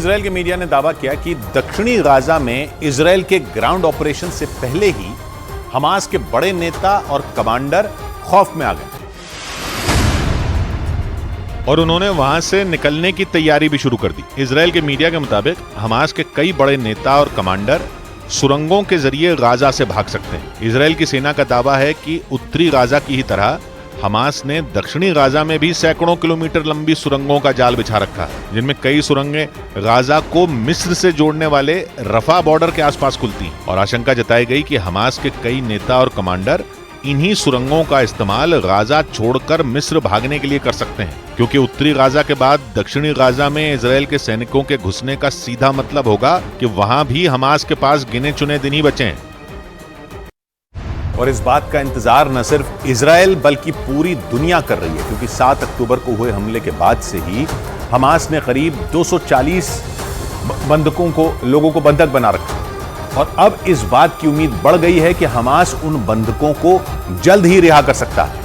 Israel के media ने दावा किया कि दक्षिणी गाजा में इजरायल के ग्राउंड ऑपरेशन से पहले ही हमास के बड़े नेता और कमांडर खौफ में आ गए और उन्होंने वहां से निकलने की तैयारी भी शुरू कर दी। इजरायल के मीडिया के मुताबिक हमास के कई बड़े नेता और कमांडर सुरंगों के जरिए गाजा से भाग सकते हैं। इजरायल की सेना का दावा है कि उत्तरी गाजा की ही तरह हमास ने दक्षिणी गाजा में भी सैकड़ों किलोमीटर लंबी सुरंगों का जाल बिछा रखा है, जिनमें कई सुरंगें गाजा को मिस्र से जोड़ने वाले रफा बॉर्डर के आसपास खुलती हैं। और आशंका जताई गई कि हमास के कई नेता और कमांडर इन्हीं सुरंगों का इस्तेमाल गाजा छोड़कर मिस्र भागने के लिए कर सकते हैं, क्योंकि उत्तरी गाजा के बाद दक्षिणी गाजा में इजरायल के सैनिकों के घुसने का सीधा मतलब होगा कि वहां भी हमास के पास गिने चुने दिन ही बचे हैं। और इस बात का इंतजार न सिर्फ इजरायल बल्कि पूरी दुनिया कर रही है, क्योंकि 7 अक्टूबर को हुए हमले के बाद से ही हमास ने करीब 240 लोगों को बंधक बना रखा और अब इस बात की उम्मीद बढ़ गई है कि हमास उन बंधकों को जल्द ही रिहा कर सकता है,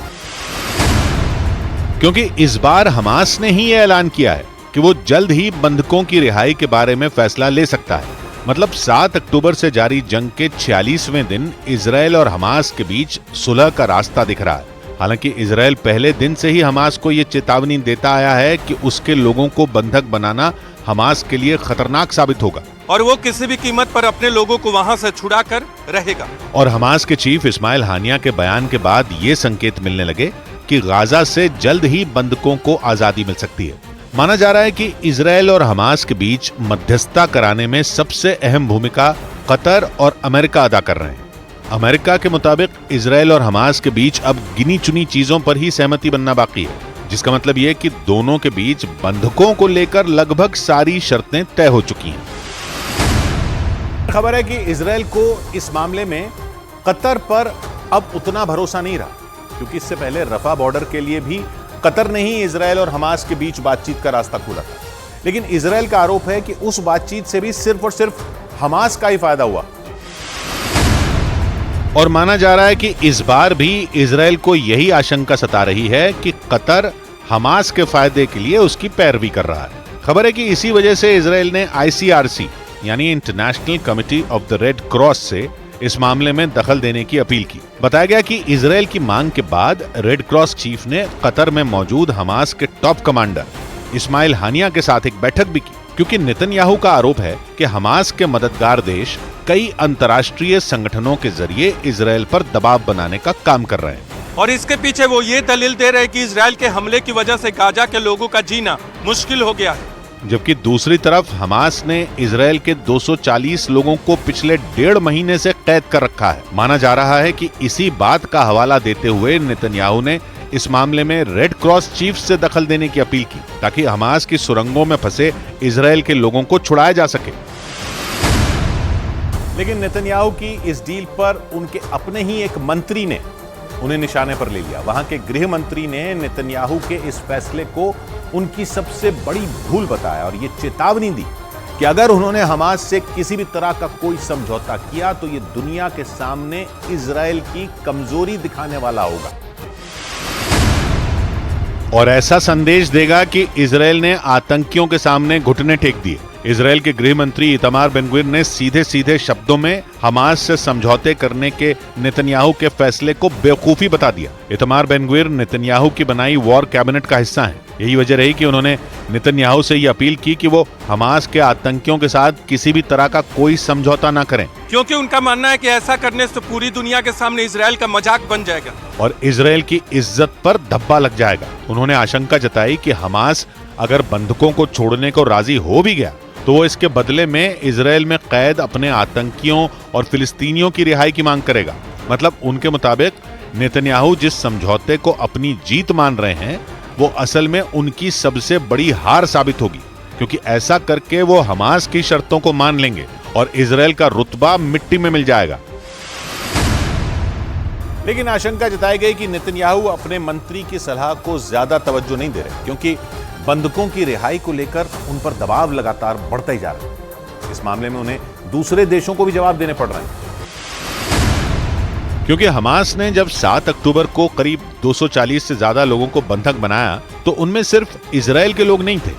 क्योंकि इस बार हमास ने ही यह ऐलान किया है कि वो जल्द ही बंधकों की रिहाई के बारे में फैसला ले सकता है। मतलब 7 अक्टूबर से जारी जंग के 46वें दिन इजरायल और हमास के बीच सुलह का रास्ता दिख रहा है। हालांकि इजरायल पहले दिन से ही हमास को यह चेतावनी देता आया है कि उसके लोगों को बंधक बनाना हमास के लिए खतरनाक साबित होगा और वो किसी भी कीमत पर अपने लोगों को वहां से छुड़ा कर रहेगा। और हमास के चीफ इस्माइल हानिया के बयान के बाद ये संकेत मिलने लगे कि गाजा से जल्द ही बंधकों को आजादी मिल सकती है। माना जा रहा है कि इजरायल और हमास के बीच मध्यस्थता कराने में सबसे अहम भूमिका कतर और अमेरिका अदा कर रहे हैं। अमेरिका के मुताबिक इजरायल और हमास के बीच अब गिनी चुनी चीजों पर ही सहमति बनना बाकी है, जिसका मतलब यह कि दोनों के बीच बंधकों को लेकर लगभग सारी शर्तें तय हो चुकी हैं। खबर है कि इजरायल को इस मामले में कतर पर अब उतना भरोसा नहीं रहा, क्योंकि इससे पहले रफा बॉर्डर के लिए भी कतर ने ही इजरायल और हमास के बीच बातचीत का रास्ता खोला था। लेकिन इजरायल का आरोप है कि उस बातचीत से भी सिर्फ और सिर्फ हमास का ही फायदा हुआ और माना जा रहा है कि इस बार भी इजरायल को यही आशंका सता रही है कि कतर हमास के फायदे के लिए उसकी पैरवी कर रहा है। खबर है कि इसी वजह से इजरायल ने ICRC यानी international committee of the red cross से इस मामले में दखल देने की अपील की। बताया गया कि इजरायल की मांग के बाद रेड क्रॉस चीफ ने कतर में मौजूद हमास के टॉप कमांडर इस्माइल हानिया के साथ एक बैठक भी की, क्योंकि नेतन्याहू का आरोप है कि हमास के मददगार देश कई अंतर्राष्ट्रीय संगठनों के जरिए इजरायल पर दबाव बनाने का काम कर रहे हैं। और इसके पीछे वो ये दलील दे रहे हैं कि इजरायल के हमले की वजह से गाजा के लोगों का जीना मुश्किल हो गया है, जबकि दूसरी तरफ हमास ने इजरायल के 240 लोगों को पिछले 1.5 महीने से कैद कर रखा है। माना जा रहा है कि इसी बात का हवाला देते हुए नेतन्याहू ने इस मामले में रेड क्रॉस चीफ से दखल देने की अपील की, ताकि हमास की सुरंगों में फंसे इजरायल के लोगों को छुड़ाया जा सके। लेकिन नेतन्याहू की इस डील पर उनके अपने ही एक मंत्री ने उन्हें निशाने पर ले लिया। वहां के गृह मंत्री ने नेतन्याहू के इस फैसले को उनकी सबसे बड़ी भूल बताया और ये चेतावनी दी कि अगर उन्होंने हमास से किसी भी तरह का कोई समझौता किया तो ये दुनिया के सामने इजरायल की कमजोरी दिखाने वाला होगा और ऐसा संदेश देगा कि इजरायल ने आतंकियों के सामने घुटने टेक दिए। इजरायल के गृह मंत्री इतमार बेन-ग्विर ने सीधे सीधे शब्दों में हमास से समझौते करने के नेतन्याहू के फैसले को बेवकूफी बता दिया। इतमार बेन-ग्विर नेतन्याहू की बनाई वॉर कैबिनेट का हिस्सा हैं। यही वजह रही कि उन्होंने नेतन्याहू से यह अपील की कि वो हमास के आतंकियों के साथ किसी भी तरह का कोई समझौता न करें, क्योंकि उनका मानना है कि ऐसा करने से पूरी दुनिया के सामने इजरायल का मजाक बन जाएगा और इजरायल की इज्जत पर धब्बा लग जाएगा। उन्होंने आशंका जताई कि हमास अगर बंधकों को छोड़ने को राजी हो भी गया तो वो इसके बदले में इजरायल में कैद अपने आतंकियों और फिलिस्तीनियों की रिहाई की मांग करेगा। मतलब उनके मुताबिक नेतन्याहू जिस समझौते को अपनी जीत मान रहे हैं वो असल में उनकी सबसे बड़ी हार साबित होगी, क्योंकि ऐसा करके वो हमास की शर्तों को मान लेंगे और इजरायल का रुतबा मिट्टी में मिल जाएगा। लेकिन आशंका जताई गई कि नेतन्याहू अपने मंत्री की सलाह को ज्यादा तवज्जो नहीं दे रहे, क्योंकि बंधकों की रिहाई को लेकर उन पर दबाव लगातार बढ़ता ही जा रहा है। इस मामले में उन्हें दूसरे देशों को भी जवाब देने पड़ रहे हैं, क्योंकि हमास ने जब 7 अक्टूबर को करीब 240 से ज्यादा लोगों को बंधक बनाया तो उनमें सिर्फ इजरायल के लोग नहीं थे,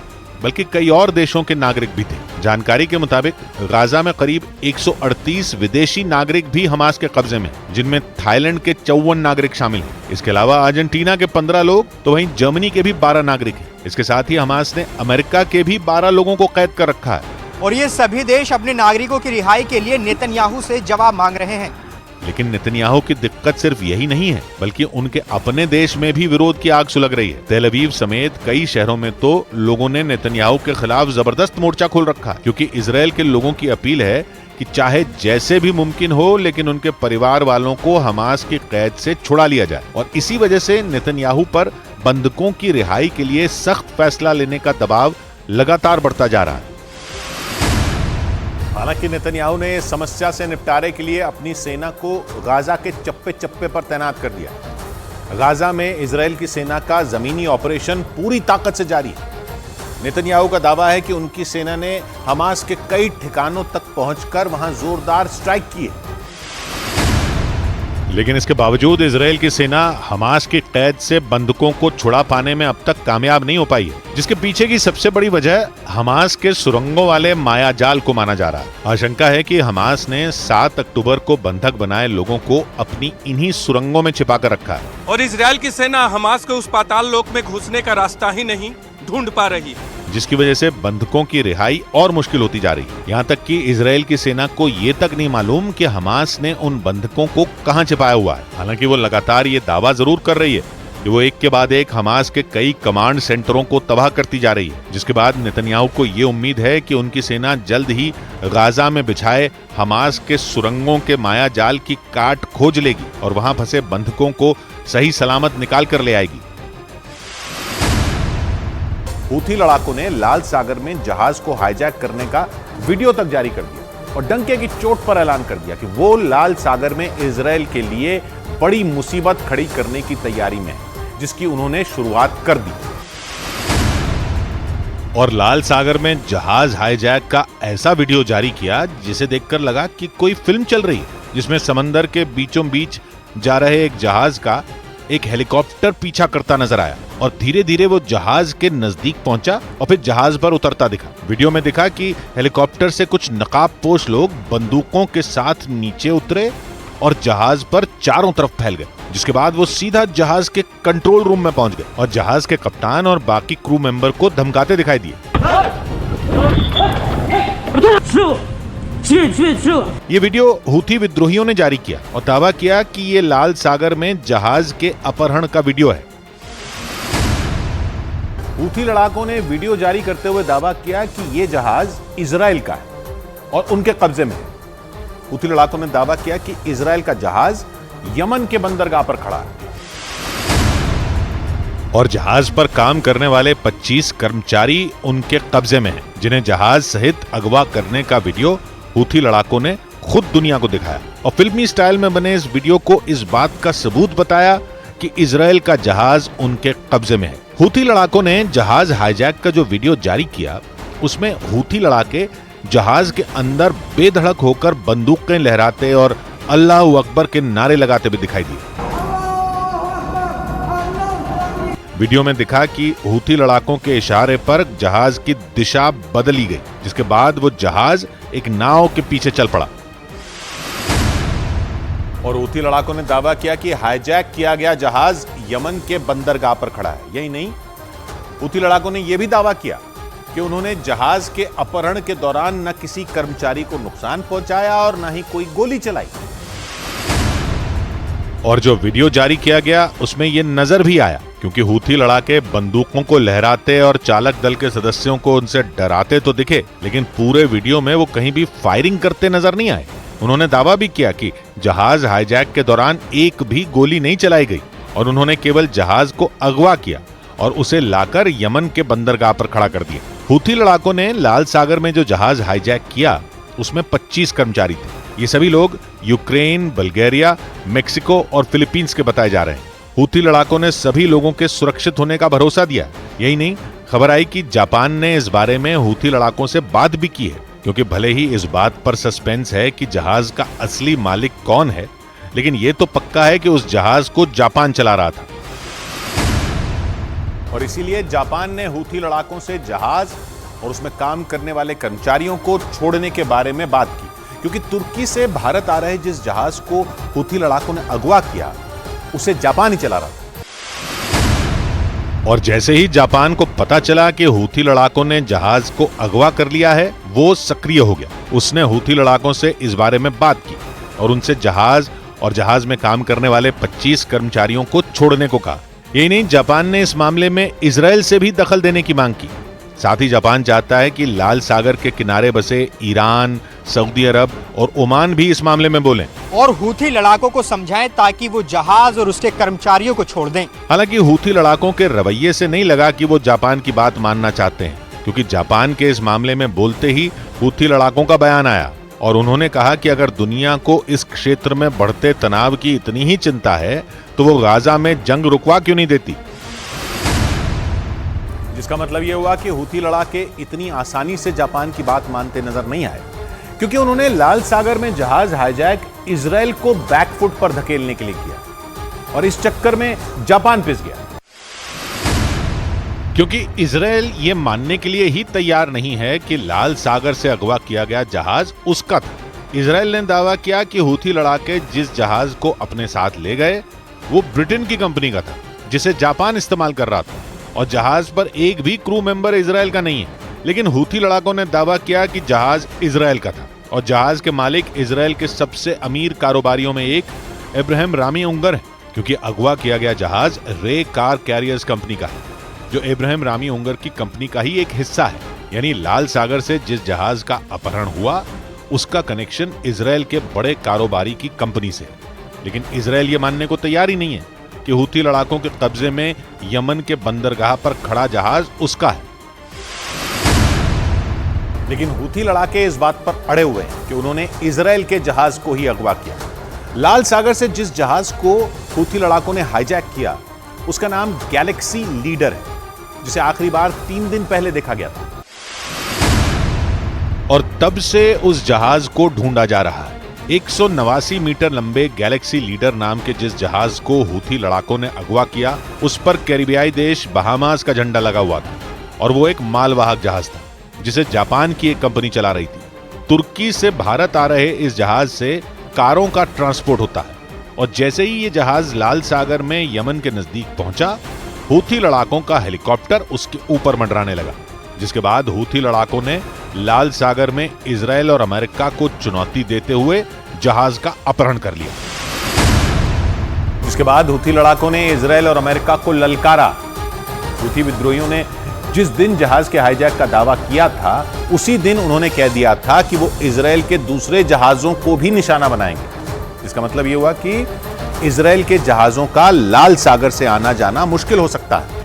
बल्कि कई और देशों के नागरिक भी थे, जानकारी के मुताबिक गाजा में करीब 138 विदेशी नागरिक भी हमास के कब्जे में, जिनमें थाईलैंड के 54 नागरिक शामिल हैं। इसके अलावा अर्जेंटीना के 15 लोग तो वहीं जर्मनी के भी 12 नागरिक हैं। इसके साथ ही हमास ने अमेरिका के भी 12 लोगों को कैद कर रखा है। और ये सभी देश अपने नागरिकों की रिहाई के लिए नेतन्याहू से जवाब मांग रहे हैं। लेकिन नेतन्याहू की दिक्कत सिर्फ यही नहीं है, बल्कि उनके अपने देश में भी विरोध की आग सुलग रही है। तेल अवीव समेत कई शहरों में तो लोगों ने नेतन्याहू के खिलाफ जबरदस्त मोर्चा खोल रखा है, क्योंकि इजरायल के लोगों की अपील है कि चाहे जैसे भी मुमकिन हो, लेकिन उनके परिवार वालों को हमास की कैद से छुड़ा लिया जाए। और इसी वजह से नेतन्याहू पर बंधकों की रिहाई के लिए सख्त फैसला लेने का दबाव लगातार बढ़ता जा रहा है। हालांकि नेतन्याहू ने इस समस्या से निपटारे के लिए अपनी सेना को गाजा के चप्पे चप्पे पर तैनात कर दिया। गाजा में इजरायल की सेना का जमीनी ऑपरेशन पूरी ताकत से जारी है। नेतन्याहू का दावा है कि उनकी सेना ने हमास के कई ठिकानों तक पहुंचकर वहां जोरदार स्ट्राइक की है। लेकिन इसके बावजूद इजरायल की सेना हमास की कैद से बंधकों को छुड़ा पाने में अब तक कामयाब नहीं हो पाई है, जिसके पीछे की सबसे बड़ी वजह हमास के सुरंगों वाले मायाजाल को माना जा रहा है। आशंका है कि हमास ने 7 अक्टूबर को बंधक बनाए लोगों को अपनी इन्हीं सुरंगों में छिपा कर रखा है। और इजरायल की सेना हमास के उस पाताल लोक में घुसने का रास्ता ही नहीं ढूंढ पा रही, जिसकी वजह से बंधकों की रिहाई और मुश्किल होती जा रही है। यहाँ तक कि इजरायल की सेना को ये तक नहीं मालूम कि हमास ने उन बंधकों को कहाँ छिपाया हुआ है। हालांकि वो लगातार ये दावा जरूर कर रही है कि वो एक के बाद एक हमास के कई कमांड सेंटरों को तबाह करती जा रही है, जिसके बाद नेतन्याहू को ये उम्मीद है कि उनकी सेना जल्द ही गाजा में बिछाए हमास के सुरंगों के माया जाल की काट खोज लेगी और वहां फंसे बंधकों को सही सलामत निकाल कर ले आएगी। हूथी लड़ाकों ने लाल सागर में जहाज को हाईजैक करने का वीडियो तक जारी कर दिया और डंके की चोट पर ऐलान कर दिया कि वो लाल सागर में इजरायल के लिए बड़ी मुसीबत खड़ी करने की तैयारी में है, जिसकी उन्होंने शुरुआत कर दी। और लाल सागर में जहाज हाईजैक का ऐसा वीडियो जारी किया जिसे देखकर लगा कि कोई फिल्म चल रही है, जिसमें समंदर के बीचों बीच जा रहे एक जहाज का एक हेलीकॉप्टर पीछा करता नजर आया और धीरे धीरे वो जहाज के नजदीक पहुंचा और फिर जहाज पर उतरता दिखा। वीडियो में दिखा कि हेलीकॉप्टर से कुछ नकाबपोश लोग बंदूकों के साथ नीचे उतरे और जहाज पर चारों तरफ फैल गए, जिसके बाद वो सीधा जहाज के कंट्रोल रूम में पहुंच गए और जहाज के कप्तान और बाकी क्रू मेंबर को धमकाते दिखाई दिए। ये वीडियो हूथी विद्रोहियों ने जारी किया और दावा किया कि ये लाल सागर में जहाज के अपहरण का वीडियो है। हूथी लड़ाकों ने वीडियो जारी करते हुए दावा किया कि ये जहाज इजराइल का है और उनके कब्जे में है। हूथी लड़ाकों ने दावा किया कि इजराइल का जहाज यमन के बंदरगाह पर खड़ा है और जहाज पर काम करने वाले 25 कर्मचारी उनके कब्जे में हैं, जिन्हें जहाज सहित अगवा करने का वीडियो हूथी लड़ाकों ने खुद दुनिया को दिखाया और फिल्मी स्टाइल में बने इस वीडियो को इस बात का सबूत बताया कि इजराइल का जहाज उनके कब्जे में है। हूथी लड़ाकों ने जहाज हाईजैक का जो वीडियो जारी किया, उसमें हूथी लड़ाके जहाज के अंदर बेधड़क होकर बंदूकें लहराते और अल्लाह अकबर के नारे लगाते भी दिखाई दिए। वीडियो में दिखा कि हूथी लड़ाकों के इशारे पर जहाज की दिशा बदली गई, जिसके बाद वो जहाज एक नाव के पीछे चल पड़ा और हूथी लड़ाकों ने दावा किया कि हाईजैक किया गया जहाज यमन के बंदरगाह पर खड़ा है। यही नहीं, हूथी लड़ाकों ने यह भी दावा किया कि उन्होंने जहाज के अपहरण के दौरान न किसी कर्मचारी को नुकसान पहुंचाया और न ही कोई गोली चलाई। और जो वीडियो जारी किया गया उसमें यह नजर भी आया, क्योंकि हूथी लड़ाके बंदूकों को लहराते और चालक दल के सदस्यों को उनसे डराते तो दिखे, लेकिन पूरे वीडियो में वो कहीं भी फायरिंग करते नजर नहीं आए। उन्होंने दावा भी किया कि जहाज हाईजैक के दौरान एक भी गोली नहीं चलाई गई और उन्होंने केवल जहाज को अगवा किया और उसे लाकर यमन के बंदरगाह पर खड़ा कर दिया। हूथी लड़ाकों ने लाल सागर में जो जहाज हाईजैक किया उसमें 25 कर्मचारी थे। ये सभी लोग यूक्रेन, बल्गेरिया, मेक्सिको और फिलीपींस के बताए जा रहे हैं। हूथी लड़ाकों ने सभी लोगों के सुरक्षित होने का भरोसा दिया। यही नहीं, खबर आई कि जापान ने इस बारे में हूथी लड़ाकों से बात भी की है, क्योंकि भले ही इस बात पर सस्पेंस है कि जहाज का असली मालिक कौन है, लेकिन यह तो पक्का है कि उस जहाज को जापान चला रहा था। और इसीलिए जापान ने हूथी लड़ाकों से जहाज और उसमें काम करने वाले कर्मचारियों को छोड़ने के बारे में बात की, क्योंकि तुर्की से भारत आ रहे जिस जहाज को हूथी लड़ाकों ने अगवा किया उसे जापान ही चला रहा था। और जैसे ही जापान को पता चला कि हूथी लड़ाकों ने जहाज को अगवा कर लिया है, वो सक्रिय हो गया। उसने हूथी लड़ाकों से इस बारे में बात की और उनसे जहाज और जहाज में काम करने वाले 25 कर्मचारियों को छोड़ने को कहा। यही नहीं, जापान ने इस मामले में इजराइल से भी दखल देने की मांग की। साथ ही जापान चाहता है कि लाल सागर के किनारे बसे ईरान, सऊदी अरब और ओमान भी इस मामले में बोलें और हूथी लड़ाकों को समझाएं ताकि वो जहाज और उसके कर्मचारियों को छोड़ दें। हालांकि हूथी लड़ाकों के रवैये से नहीं लगा कि वो जापान की बात मानना चाहते हैं, क्योंकि जापान के इस मामले में बोलते ही हूथी लड़ाकों का बयान आया और उन्होंने कहा कि अगर दुनिया को इस क्षेत्र में बढ़ते तनाव की इतनी ही चिंता है तो वो गाजा में जंग रुकवा क्यों नहीं देती। जिसका मतलब यह हुआ कि हूथी लड़ाके इतनी आसानी से जापान की बात मानते नजर नहीं आए, क्योंकि उन्होंने लाल सागर में जहाज हाईजैक इजराइल को बैकफुट पर धकेलने के लिए किया और इस चक्कर में जापान पिस गया, क्योंकि इजराइल ये मानने के लिए ही तैयार नहीं है कि लाल सागर से अगवा किया गया जहाज उसका था। इजराइल ने दावा किया कि हूथी लड़ाके जिस जहाज को अपने साथ ले गए वो ब्रिटेन की कंपनी का था, जिसे जापान इस्तेमाल कर रहा था, और जहाज पर एक भी क्रू मेंबर इजराइल का नहीं है। लेकिन हूथी लड़ाकों ने दावा किया कि जहाज इजराइल का था और जहाज के मालिक इजराइल के सबसे अमीर कारोबारियों में एक इब्राहिम रामी उंगर है, क्योंकि अगवा किया गया जहाज रे कार कैरियर्स कंपनी का है, जो इब्राहिम रामी उंगर की कंपनी का ही एक हिस्सा है। यानी लाल सागर से जिस जहाज का अपहरण हुआ उसका कनेक्शन इजराइल के बड़े कारोबारी की कंपनी से है। लेकिन इजराइल ये मानने को तैयार ही नहीं है कि हूथी लड़ाकों के कब्जे में यमन के बंदरगाह पर खड़ा जहाज उसका है। लेकिन हूथी लड़ाके इस बात पर अड़े हुए हैं कि उन्होंने इजराइल के जहाज को ही अगवा किया। लाल सागर से जिस जहाज को हूथी लड़ाकों ने हाईजैक किया उसका नाम गैलेक्सी लीडर है, जिसे आखिरी बार 3 दिन पहले देखा गया था और तब से उस जहाज को ढूंढा जा रहा है। 189 मीटर लंबे गैलेक्सी लीडर नाम के जिस जहाज को हूथी लड़ाकों ने अगवा किया उस पर कैरिबियाई देश बहामास का झंडा लगा हुआ था और वो एक मालवाहक जहाज था जिसे जापान की एक कंपनी चला रही थी। तुर्की से भारत आ रहे इस जहाज से कारों का ट्रांसपोर्ट होता है और जैसे ही ये जहाज लाल सागर में यमन के नजदीक पहुंचा, हूथी लड़ाकों का हेलीकॉप्टर उसके ऊपर मंडराने लगा, जिसके बाद हूथी लड़ाकों ने लाल सागर में इजराइल और अमेरिका को चुनौती देते हुए जहाज का अपहरण कर लिया। इसके बाद हूथी लड़ाकों ने इजराइल और अमेरिका को ललकारा। हूथी विद्रोहियों ने जिस दिन जहाज के हाईजैक का दावा किया था उसी दिन उन्होंने कह दिया था कि वो इजराइल के दूसरे जहाजों को भी निशाना बनाएंगे। इसका मतलब यह हुआ कि इजराइल के जहाजों का लाल सागर से आना जाना मुश्किल हो सकता है,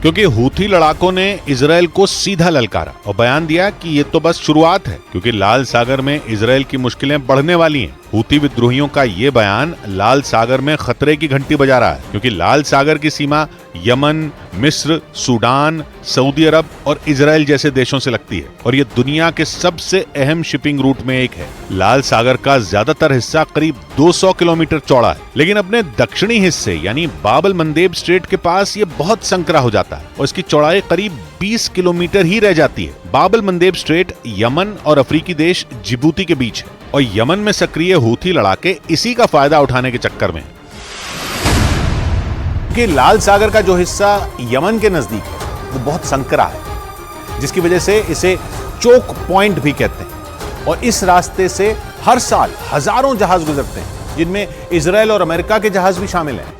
क्योंकि हूथी लड़ाकों ने इजराइल को सीधा ललकारा और बयान दिया कि ये तो बस शुरुआत है, क्योंकि लाल सागर में इजराइल की मुश्किलें बढ़ने वाली हैं। हूथी विद्रोहियों का ये बयान लाल सागर में खतरे की घंटी बजा रहा है, क्योंकि लाल सागर की सीमा यमन, मिस्र, सूडान, सऊदी अरब और इजराइल जैसे देशों से लगती है और ये दुनिया के सबसे अहम शिपिंग रूट में एक है। लाल सागर का ज्यादातर हिस्सा करीब 200 किलोमीटर चौड़ा है, लेकिन अपने दक्षिणी हिस्से यानी बाब अल मंदेब स्ट्रेट के पास ये बहुत संकरा हो जाता है और इसकी चौड़ाई करीब 20 किलोमीटर ही रह जाती है। बाब अल मंदेब स्ट्रेट यमन और अफ्रीकी देश जिबूती के बीच है और यमन में सक्रिय हूथी लड़ाके इसी का फायदा उठाने के चक्कर में कि लाल सागर का जो हिस्सा यमन के नजदीक है वो बहुत संकरा है, जिसकी वजह से इसे चोक पॉइंट भी कहते हैं और इस रास्ते से हर साल हजारों जहाज गुजरते हैं, जिनमें इजराइल और अमेरिका के जहाज भी शामिल हैं,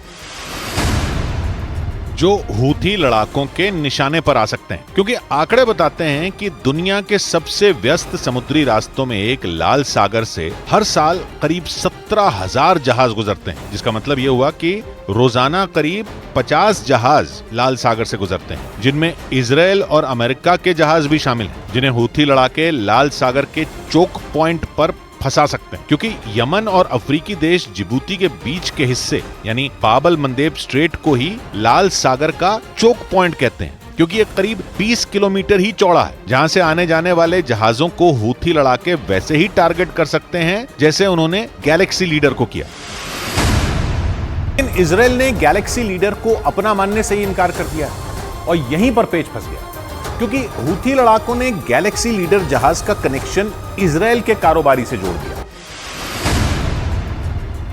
जो हूथी लड़ाकों के निशाने पर आ सकते हैं। क्योंकि आंकड़े बताते हैं कि दुनिया के सबसे व्यस्त समुद्री रास्तों में एक लाल सागर से हर साल करीब 17,000 जहाज गुजरते हैं, जिसका मतलब यह हुआ कि रोजाना करीब 50 जहाज लाल सागर से गुजरते हैं, जिनमें इजराइल और अमेरिका के जहाज भी शामिल हैं, जिन्हें हूथी लड़ाके लाल सागर के चोक पॉइंट पर फंसा सकते हैं। क्योंकि यमन और अफ्रीकी देश जिबूती के बीच के हिस्से यानी बाब अल मंदेब स्ट्रेट को ही लाल सागर का चोक पॉइंट कहते हैं, क्योंकि ये करीब 20 किलोमीटर ही चौड़ा है, जहां से आने जाने वाले जहाजों को हूथी लड़ाके वैसे ही टारगेट कर सकते हैं जैसे उन्होंने गैलेक्सी लीडर को किया। लेकिन इजराइल ने गैलेक्सी लीडर को अपना मानने से ही इनकार कर दिया और यहीं पर पेच फंस गया, क्योंकि हूथी लड़ाकों ने गैलेक्सी लीडर जहाज का कनेक्शन इजराइल के कारोबारी से जोड़ दिया।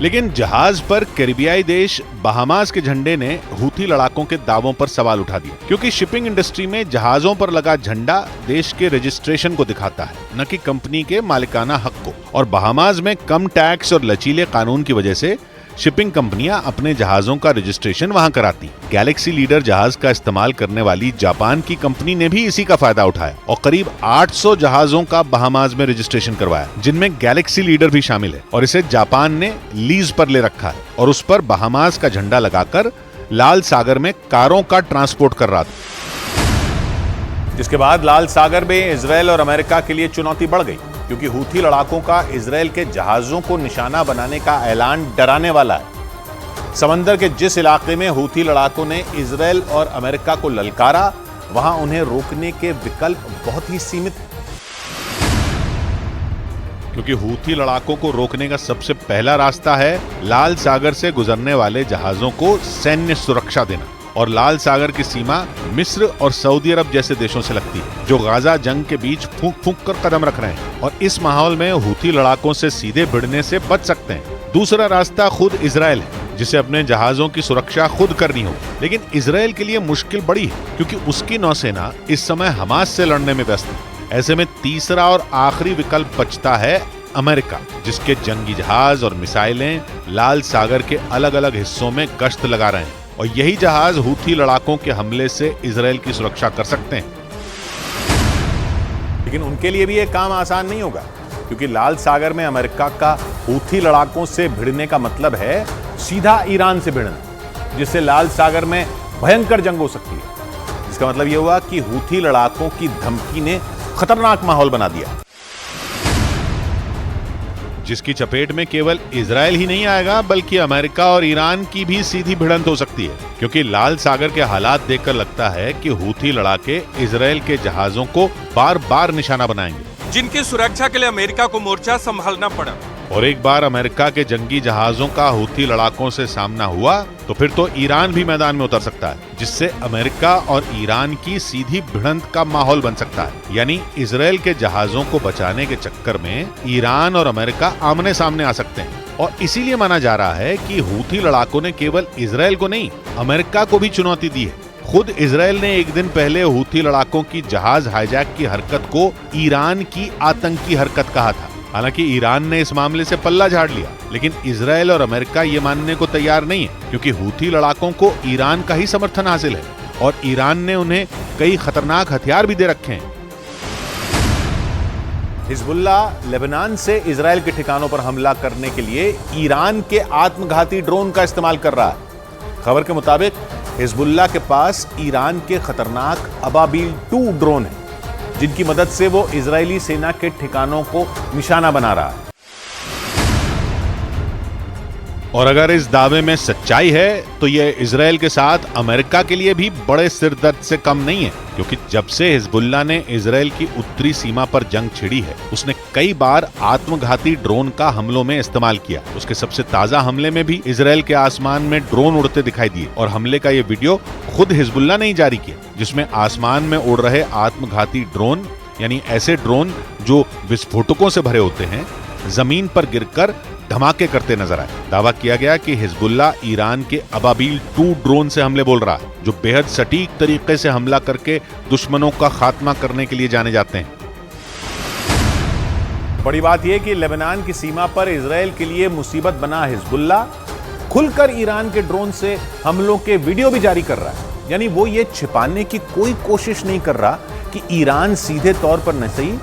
लेकिन जहाज पर कैरिबियाई देश बहामास के झंडे ने हूथी लड़ाकों के दावों पर सवाल उठा दिया, क्योंकि शिपिंग इंडस्ट्री में जहाजों पर लगा झंडा देश के रजिस्ट्रेशन को दिखाता है, न कि कंपनी के मालिकाना हक को। और बहामास में कम टैक्स और लचीले कानून की वजह से शिपिंग कंपनियां अपने जहाजों का रजिस्ट्रेशन वहां कराती। गैलेक्सी लीडर जहाज का इस्तेमाल करने वाली जापान की कंपनी ने भी इसी का फायदा उठाया और करीब 800 जहाजों का बहामास में रजिस्ट्रेशन करवाया, जिनमें गैलेक्सी लीडर भी शामिल है। और इसे जापान ने लीज पर ले रखा है और उस पर बहामास का झंडा लगाकर लाल सागर में कारों का ट्रांसपोर्ट कर रहा था। जिसके बाद लाल सागर में इजराइल और अमेरिका के लिए चुनौती बढ़ गई, क्योंकि हूथी लड़ाकों का इजराइल के जहाजों को निशाना बनाने का ऐलान डराने वाला है। समंदर के जिस इलाके में हूथी लड़ाकों ने इजराइल और अमेरिका को ललकारा, वहां उन्हें रोकने के विकल्प बहुत ही सीमित हैं। क्योंकि हूथी लड़ाकों को रोकने का सबसे पहला रास्ता है लाल सागर से गुजरने वाले जहाजों को सैन्य सुरक्षा देना। और लाल सागर की सीमा मिस्र और सऊदी अरब जैसे देशों से लगती है, जो गाजा जंग के बीच फूंक फूंक कर कदम रख रहे हैं और इस माहौल में हूथी लड़ाकों से सीधे भिड़ने से बच सकते हैं। दूसरा रास्ता खुद इजराइल है, जिसे अपने जहाजों की सुरक्षा खुद करनी होगी। लेकिन इजराइल के लिए मुश्किल बड़ी है, क्योंकि उसकी नौसेना इस समय हमास से लड़ने में व्यस्त है। ऐसे में तीसरा और आखिरी विकल्प बचता है अमेरिका, जिसके जंगी जहाज और मिसाइलें लाल सागर के अलग अलग हिस्सों में गश्त लगा रहे हैं और यही जहाज हूथी लड़ाकों के हमले से इजराइल की सुरक्षा कर सकते हैं। लेकिन उनके लिए भी यह काम आसान नहीं होगा, क्योंकि लाल सागर में अमेरिका का हूथी लड़ाकों से भिड़ने का मतलब है सीधा ईरान से भिड़ना, जिससे लाल सागर में भयंकर जंग हो सकती है। इसका मतलब यह हुआ कि हूथी लड़ाकों की धमकी ने खतरनाक माहौल बना दिया, जिसकी चपेट में केवल इजराइल ही नहीं आएगा, बल्कि अमेरिका और ईरान की भी सीधी भिड़ंत हो सकती है। क्योंकि लाल सागर के हालात देखकर लगता है कि हूथी लड़ाके इजराइल के जहाजों को बार बार निशाना बनाएंगे, जिनकी सुरक्षा के लिए अमेरिका को मोर्चा संभालना पड़ा। और एक बार अमेरिका के जंगी जहाजों का हूथी लड़ाकों से सामना हुआ तो फिर तो ईरान भी मैदान में उतर सकता है, जिससे अमेरिका और ईरान की सीधी भिड़ंत का माहौल बन सकता है। यानी इजराइल के जहाजों को बचाने के चक्कर में ईरान और अमेरिका आमने सामने आ सकते हैं। और इसीलिए माना जा रहा है कि हूथी लड़ाकों ने केवल इजराइल को नहीं, अमेरिका को भी चुनौती दी है। खुद इजराइल ने एक दिन पहले हूथी लड़ाकों की जहाज हाईजैक की हरकत को ईरान की आतंकी हरकत कहा था। हालांकि ईरान ने इस मामले से पल्ला झाड़ लिया, लेकिन इजराइल और अमेरिका ये मानने को तैयार नहीं है, क्योंकि हूथी लड़ाकों को ईरान का ही समर्थन हासिल है और ईरान ने उन्हें कई खतरनाक हथियार भी दे रखे हैं। हिजबुल्ला लेबनान से इजराइल के ठिकानों पर हमला करने के लिए ईरान के आत्मघाती ड्रोन का इस्तेमाल कर रहा है। खबर के मुताबिक हिजबुल्ला के पास ईरान के खतरनाक अबाबील 2 ड्रोन है, जिनकी मदद से वो इजरायली सेना के ठिकानों को निशाना बना रहा है। और अगर इस दावे में सच्चाई है तो यह इजराइल के साथ अमेरिका के लिए भी बड़े सिरदर्द से कम नहीं है, क्योंकि जब से हिजबुल्ला ने इजराइल की उत्तरी सीमा पर जंग छिड़ी है, उसने कई बार आत्मघाती ड्रोन का हमलों में इस्तेमाल किया। उसके सबसे ताजा हमले में भी इजराइल के आसमान में ड्रोन उड़ते दिखाई दिए और हमले का यह वीडियो खुद हिजबुल्ला ने ही जारी किया, जिसमें आसमान में उड़ रहे आत्मघाती ड्रोन, यानी ऐसे ड्रोन जो विस्फोटकों से भरे होते हैं, जमीन पर गिरकर धमाके करते नजर आए। दावा किया गया कि हिजबुल्ला ईरान के अबाबील 2 ड्रोन से हमले बोल रहा है, जो बेहद सटीक तरीके से हमला करके दुश्मनों का खात्मा करने के लिए जाने जाते हैं। बड़ी बात यह कि लेबनान की सीमा पर इजराइल के लिए मुसीबत बना हिजबुल्ला खुलकर ईरान के ड्रोन से हमलों के वीडियो भी जारी कर रहा है। यानी वो ये छिपाने की कोई कोशिश नहीं कर रहा कि ईरान सीधे तौर पर न सही,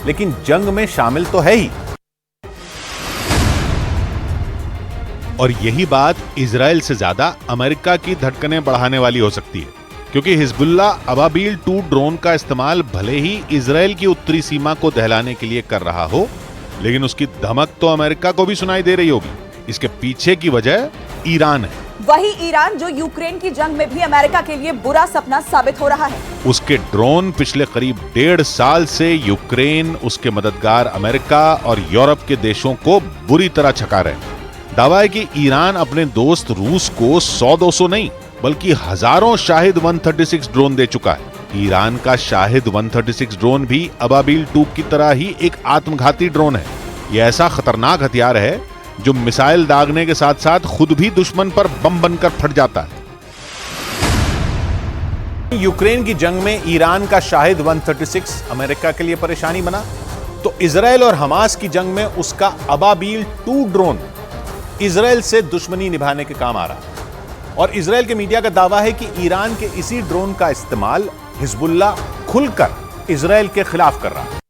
लेकिन जंग में शामिल तो है ही। और यही बात इजराइल से ज्यादा अमेरिका की धड़कनें बढ़ाने वाली हो सकती है, क्योंकि हिजबुल्ला अबाबील 2 ड्रोन का इस्तेमाल भले ही इजराइल की उत्तरी सीमा को दहलाने के लिए कर रहा हो, लेकिन उसकी धमक तो अमेरिका को भी सुनाई दे रही होगी। इसके पीछे की वजह ईरान है, वही ईरान जो यूक्रेन की जंग में भी अमेरिका के लिए बुरा सपना साबित हो रहा है। उसके ड्रोन पिछले करीब 1.5 साल से यूक्रेन, उसके मददगार अमेरिका और यूरोप के देशों को बुरी तरह छका रहे हैं। दावा है कि ईरान अपने दोस्त रूस को 100-200 नहीं, बल्कि हजारों शाहिद 136 ड्रोन दे चुका है। ईरान का शाहिद 136 ड्रोन भी अबाबील 2 की तरह ही एक आत्मघाती ड्रोन है। यह ऐसा खतरनाक हथियार है जो मिसाइल दागने के साथ साथ खुद भी दुश्मन पर बम बनकर फट जाता है। यूक्रेन की जंग में ईरान का शाहिद 136 अमेरिका के लिए परेशानी बना, तो इजराइल और हमास की जंग में उसका अबाबील 2 ड्रोन इजराइल से दुश्मनी निभाने के काम आ रहा है। और इजराइल के मीडिया का दावा है कि ईरान के इसी ड्रोन का इस्तेमाल हिजबुल्ला खुलकर इजराइल के खिलाफ कर रहा है।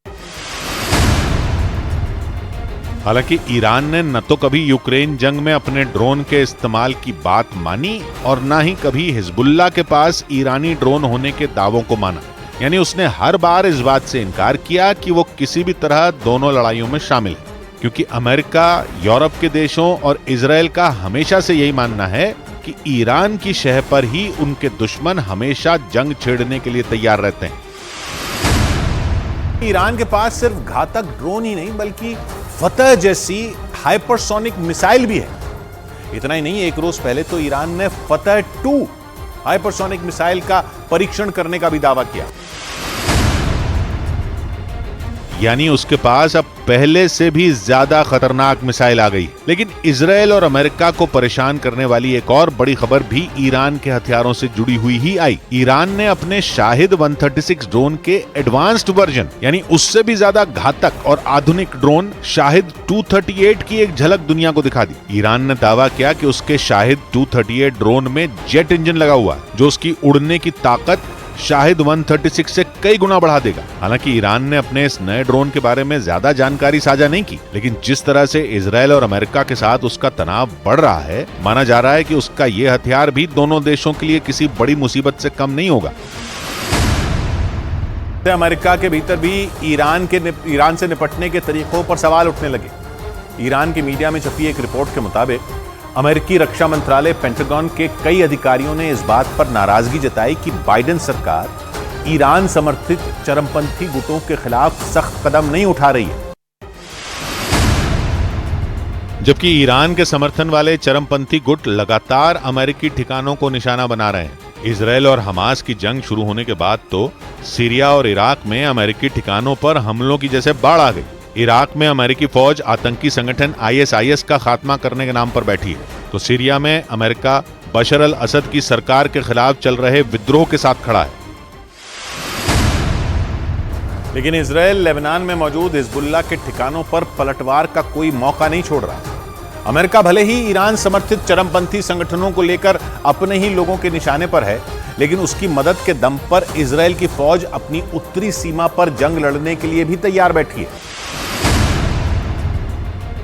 हालांकि ईरान ने न तो कभी यूक्रेन जंग में अपने ड्रोन के इस्तेमाल की बात मानी और न ही कभी हिजबुल्ला के पास ईरानी ड्रोन होने के दावों को माना। यानी उसने हर बार इस बात से इनकार किया कि वो किसी भी तरह दोनों लड़ाइयों में शामिल है, क्योंकि अमेरिका, यूरोप के देशों और इजराइल का हमेशा से यही मानना है कि ईरान की शह पर ही उनके दुश्मन हमेशा जंग छेड़ने के लिए तैयार रहते हैं। ईरान के पास सिर्फ घातक ड्रोन ही नहीं बल्कि फतह जैसी हाइपरसोनिक मिसाइल भी है। इतना ही नहीं, एक रोज पहले तो ईरान ने फतह 2 हाइपरसोनिक मिसाइल का परीक्षण करने का भी दावा किया। यानी उसके पास अब पहले से भी ज्यादा खतरनाक मिसाइल आ गई। लेकिन इजराइल और अमेरिका को परेशान करने वाली एक और बड़ी खबर भी ईरान के हथियारों से जुड़ी हुई ही आई। ईरान ने अपने शाहिद 136 ड्रोन के एडवांस्ड वर्जन, यानी उससे भी ज्यादा घातक और आधुनिक ड्रोन शाहिद 238 की एक झलक दुनिया को दिखा दी। ईरान ने दावा किया कि उसके शाहिद 238 ड्रोन में जेट इंजन लगा हुआ है, जो उसकी उड़ने की ताकत शाहिद 136 से कई गुना बढ़ा देगा। हालांकि ईरान ने अपने इस नए ड्रोन के बारे में ज्यादा जानकारी साझा नहीं की, लेकिन जिस तरह से इजराइल और अमेरिका के साथ उसका तनाव बढ़ रहा है, माना जा रहा है कि उसका यह हथियार भी दोनों देशों के लिए किसी बड़ी मुसीबत से कम नहीं होगा। अमेरिका के भीतर भी ईरान से निपटने के तरीकों पर सवाल उठने लगे। ईरान की मीडिया में छपी एक रिपोर्ट के मुताबिक अमेरिकी रक्षा मंत्रालय पेंटागन के कई अधिकारियों ने इस बात पर नाराजगी जताई कि बाइडेन सरकार ईरान समर्थित चरमपंथी गुटों के खिलाफ सख्त कदम नहीं उठा रही है। जबकि ईरान के समर्थन वाले चरमपंथी गुट लगातार अमेरिकी ठिकानों को निशाना बना रहे हैं। इजराइल और हमास की जंग शुरू होने के बाद तो सीरिया और इराक में अमेरिकी ठिकानों पर हमलों की जैसे बाढ़ आ गई। इराक में अमेरिकी फौज आतंकी संगठन ISIS का खात्मा करने के नाम पर बैठी है, तो सीरिया में अमेरिका बशर अल असद की सरकार के खिलाफ चल रहे विद्रोह के साथ खड़ा है। लेकिन इजराइल लेबनान में मौजूद हिजबुल्ला के ठिकानों पर पलटवार का कोई मौका नहीं छोड़ रहा। अमेरिका भले ही ईरान समर्थित चरमपंथी संगठनों को लेकर अपने ही लोगों के निशाने पर है, लेकिन उसकी मदद के दम पर इजराइल की फौज अपनी उत्तरी सीमा पर जंग लड़ने के लिए भी तैयार बैठी है,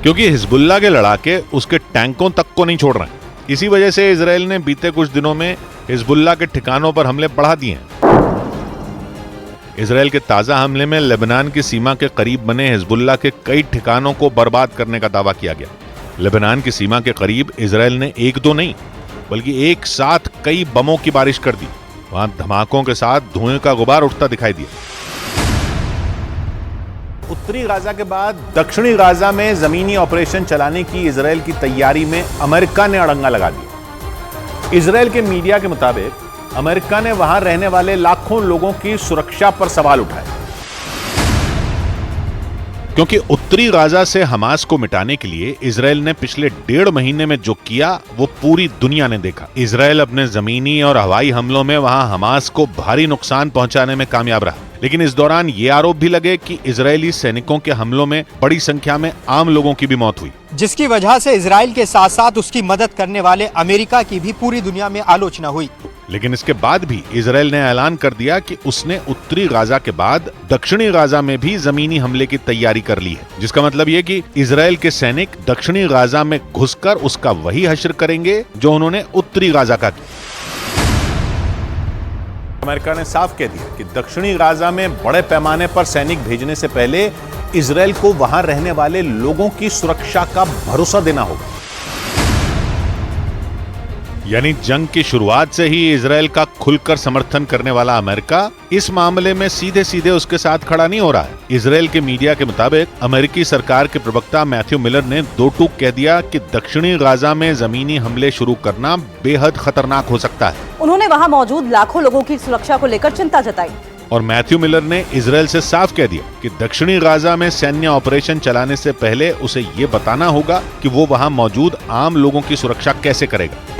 क्योंकि हिजबुल्ला के लड़ाके उसके टैंकों तक को नहीं छोड़ रहे हैं। इसी वजह से इजराइल ने बीते कुछ दिनों में हिजबुल्ला के ठिकानों पर हमले बढ़ा दिए हैं। इजराइल के ताजा हमले में लेबनान की सीमा के करीब बने हिजबुल्ला के कई ठिकानों को बर्बाद करने का दावा किया गया। लेबनान की सीमा के करीब इजराइल ने एक दो नहीं बल्कि एक साथ कई बमों की बारिश कर दी। वहां धमाकों के साथ धुएं का गुबार उठता दिखाई दिया। उत्तरी गाजा के बाद दक्षिणी गाजा में जमीनी ऑपरेशन चलाने की इजराइल की तैयारी में अमेरिका ने अड़ंगा लगा दिया। इजराइल के मीडिया के मुताबिक अमेरिका ने वहां रहने वाले लाखों लोगों की सुरक्षा पर सवाल उठाए, क्योंकि उत्तरी गाजा से हमास को मिटाने के लिए इजराइल ने पिछले 1.5 महीने में जो किया वो पूरी दुनिया ने देखा। इजराइल अपने जमीनी और हवाई हमलों में वहां हमास को भारी नुकसान पहुंचाने में कामयाब रहा, लेकिन इस दौरान ये आरोप भी लगे कि इजरायली सैनिकों के हमलों में बड़ी संख्या में आम लोगों की भी मौत हुई, जिसकी वजह से इजराइल के साथ साथ उसकी मदद करने वाले अमेरिका की भी पूरी दुनिया में आलोचना हुई। लेकिन इसके बाद भी इजराइल ने ऐलान कर दिया कि उसने उत्तरी गाजा के बाद दक्षिणी गाजा में भी जमीनी हमले की तैयारी कर ली है, जिसका मतलब ये कि इजराइल के सैनिक दक्षिणी गाजा में घुसकर उसका वही हश्र करेंगे जो उन्होंने उत्तरी गाजा का किया। अमेरिका ने साफ कह दिया कि दक्षिणी गाजा में बड़े पैमाने पर सैनिक भेजने से पहले इजराइल को वहां रहने वाले लोगों की सुरक्षा का भरोसा देना होगा। यानी जंग की शुरुआत से ही इजराइल का खुलकर समर्थन करने वाला अमेरिका इस मामले में सीधे सीधे उसके साथ खड़ा नहीं हो रहा है। इजराइल के मीडिया के मुताबिक अमेरिकी सरकार के प्रवक्ता मैथ्यू मिलर ने दो टूक कह दिया कि दक्षिणी गाजा में जमीनी हमले शुरू करना बेहद खतरनाक हो सकता है। उन्होंने वहां मौजूद लाखों लोगों की सुरक्षा को लेकर चिंता जताई। और मैथ्यू मिलर ने इजराइल से साफ कह दिया कि दक्षिणी गाजा में सैन्य ऑपरेशन चलाने से पहले उसे ये बताना होगा कि वो वहां मौजूद आम लोगों की सुरक्षा कैसे करेगा।